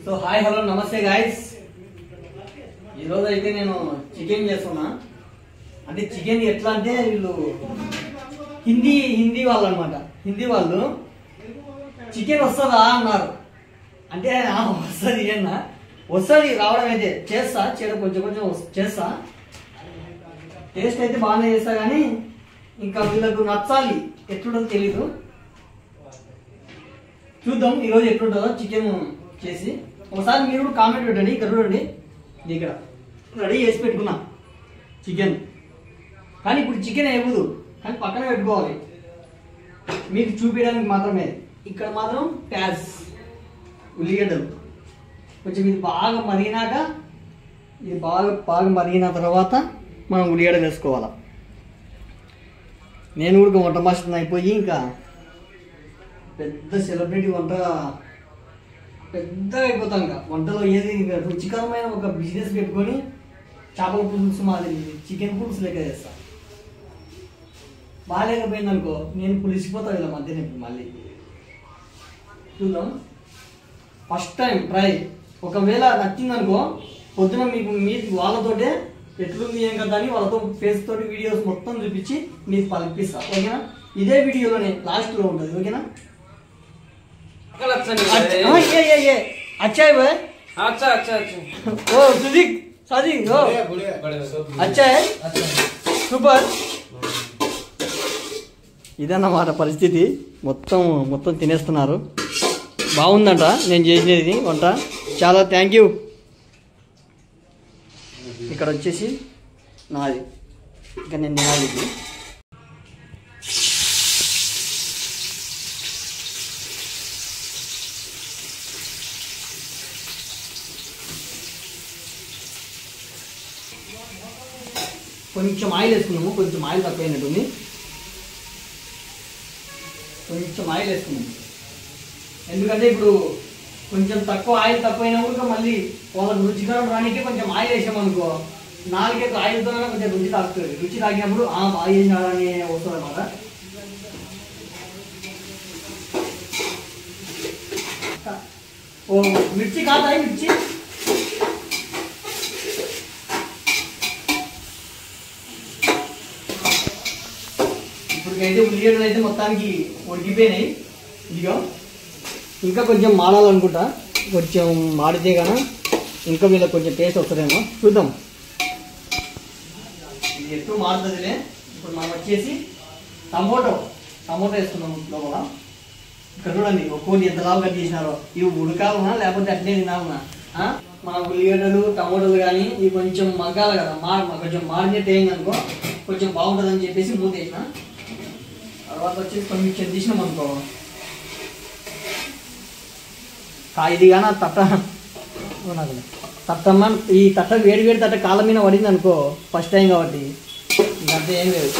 So hi hello నమస్తే guys. ఈరోజు అయితే నేను చికెన్ చేస్తున్నా. అంటే చికెన్ ఎట్లా అంటే వీళ్ళు హిందీ వాళ్ళు అనమాట. హిందీ వాళ్ళు చికెన్ వస్తుందా అన్నారు. అంటే వస్తుంది అన్నా, వస్తుంది రావడం అయితే చేస్తా, కొంచెం కొంచెం చేస్తా. టేస్ట్ అయితే బాగానే చేస్తా కానీ ఇంకా వీళ్ళకు నచ్చాలి, ఎట్లుంటుందో తెలీదు. చూద్దాం ఈరోజు ఎట్లుంటుందో చికెన్ చేసి. ఒకసారి మీరు కూడా కామెంట్ పెట్టండి. ఇక్కడ చూడండి, ఇక్కడ రెడీ చేసి పెట్టుకున్నా చికెన్. కానీ ఇప్పుడు చికెన్ వేయకూడదు, కానీ పక్కన పెట్టుకోవాలి మీకు చూపించడానికి మాత్రమే. ఇక్కడ మాత్రం ప్యాజ్, ఉల్లిగడ్డలు కొంచెం ఇది బాగా మరిగినాక, ఇది బాగా మరిగిన తర్వాత మనం ఉల్లిగడ్డ వేసుకోవాలి. నేను కూడా వంట మాస్టర్ అయిపోయి ఇంకా పెద్ద సెలబ్రిటీ వంట పెద్దగా అయిపోతాం. ఇంకా వంటలో ఏది ఇంకా రుచికరమైన ఒక బిజినెస్ పెట్టుకొని చేపల పులుసు మాదిరి చికెన్ పులుసు లెక్క చేస్తా. బాగాలేకపోయింది అనుకో, నేను పులిసిపోతాను ఇలా మధ్యన. ఇప్పుడు మళ్ళీ చూద్దాం, ఫస్ట్ టైం ట్రై. ఒకవేళ నచ్చిందనుకో పొద్దున మీకు వాళ్ళతోటే ఎట్లుంది ఏం కదా అని వాళ్ళతో ఫేస్ తోటి వీడియోస్ మొత్తం చూపించి మీకు పంపిస్తా. ఓకేనా? ఇదే వీడియోలోనే లాస్ట్లో ఉంటుంది. ఓకేనా? अच्छा है भाई, अच्छा अच्छा अच्छा ओ सुदीक सादिक ओ अच्छा है, సూపర్. ఇదన్నమాట పరిస్థితి. మొత్తం తినేస్తున్నారు. బాగుందంట నేను చేసినది వంట. చాలా థ్యాంక్ యూ. ఇక్కడ వచ్చేసి నాది, ఇంకా నేను తినాలి. కొంచెం ఆయిల్ వేసుకున్నాము, కొంచెం ఆయిల్ తక్కువైనట్టుంది. కొంచెం ఆయిల్ వేసుకున్నాము ఎందుకంటే ఇప్పుడు కొంచెం ఆయిల్ తక్కువైనా కూడా మళ్ళీ వాళ్ళకి రుచికరం రానికి కొంచెం ఆయిల్ వేసామనుకో, నాలుగైదు ఆయిల్తో కొంచెం రుచి తాగుతుంది. రుచి తాగినప్పుడు బాగా చేసినాడని వస్తుంది అన్నమాట. ఓ మిర్చి కాదా? మిర్చి ఇప్పటికైతే ఉల్లిగడ్డలు అయితే మొత్తానికి ఉడికిపోయినాయి. ఇదిగో ఇంకా కొంచెం మాడాలనుకుంటా. కొంచెం మాడితే కానీ ఇంకా వీళ్ళకి కొంచెం టేస్ట్ వస్తుందేమో, చూద్దాం. ఇది ఎక్కువ మారుతుందిలే. ఇప్పుడు మనం వచ్చేసి టమోటో వేస్తున్నాము లోపల. ఇక్కడ చూడండి ఒక్కోటి ఎంత లాభం కట్ చేసినారో. ఇవి ఉడకాలనా లేకపోతే అట్లే తినాలనా? మన ఉల్లిగడ్డలు టమోటాలు కానీ ఇవి కొంచెం మగ్గాలి కదా, కొంచెం మారినట్టు అయింది అనుకో కొంచెం బాగుంటుందని చెప్పేసి మూత వేసిన. తర్వాత వచ్చేసి కొంచెం తీసినాం అనుకో, ఇది కానీ తట్టమ్మ ఈ తట్ట వేడి తట్ట కాళ్ళ మీద పడింది అనుకో, ఫస్ట్ టైం కాబట్టి ఇంకంతే, ఏం లేదు.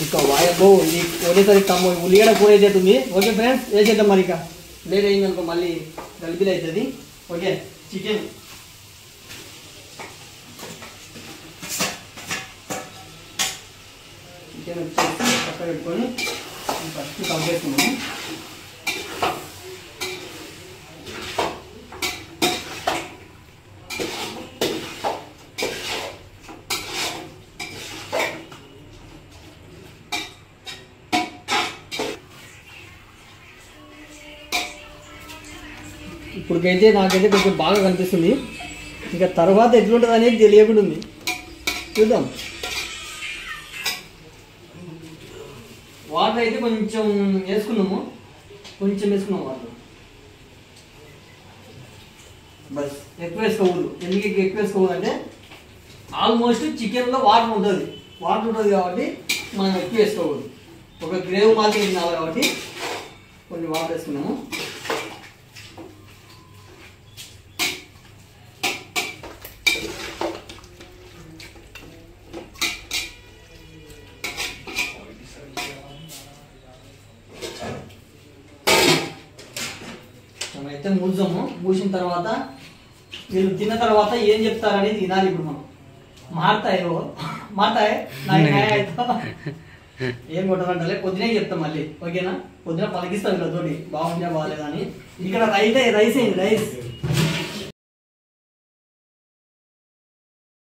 ఇంకా వాయబ్బో ఇది ఒకేసారి ఉల్లిగడ్డ కూర అవుతుంది. ఓకే ఫ్రెండ్స్, వేసేద్దాం. మరి ఇక లేట్ అయింది అనుకో మళ్ళీ గలిపిలు అవుతుంది. ఓకే, చికెన్ వచ్చేసి పక్క పెట్టుకొని ఫస్ట్ కలిపేసుకున్నాము. ఇప్పటికైతే నాకైతే కొంచెం బాగా కనిపిస్తుంది. ఇంకా తర్వాత ఎట్లుంటుంది అనేది తెలియకుండా ఉంది. చూద్దాం. వాటర్ అయితే కొంచెం వేసుకున్నాము వాటర్. బస్ ఎక్కువ వేసుకోకూడదు. ఎందుకు ఎక్కువ వేసుకోకూడదు అంటే ఆల్మోస్ట్ చికెన్లో వాటర్ ఉంటుంది కాబట్టి మనం ఎక్కువ వేసుకోకూడదు. ఒక గ్రేవ్ మాత్రం తినాలి కాబట్టి కొంచెం వాటర్ వేసుకున్నాము. అయితే మూసిన తర్వాత వీళ్ళు తిన్న తర్వాత ఏం చెప్తారని తినాలి. ఇప్పుడు మనం మారతాయి ఏం కొట్టదంటలే, పొద్దునే చెప్తాం మళ్ళీ. ఓకేనా? పొద్దున పలికిస్తాం వీళ్ళతోటి బాగుంటే బాగాలేదని. ఇక్కడ రైస్ అయింది.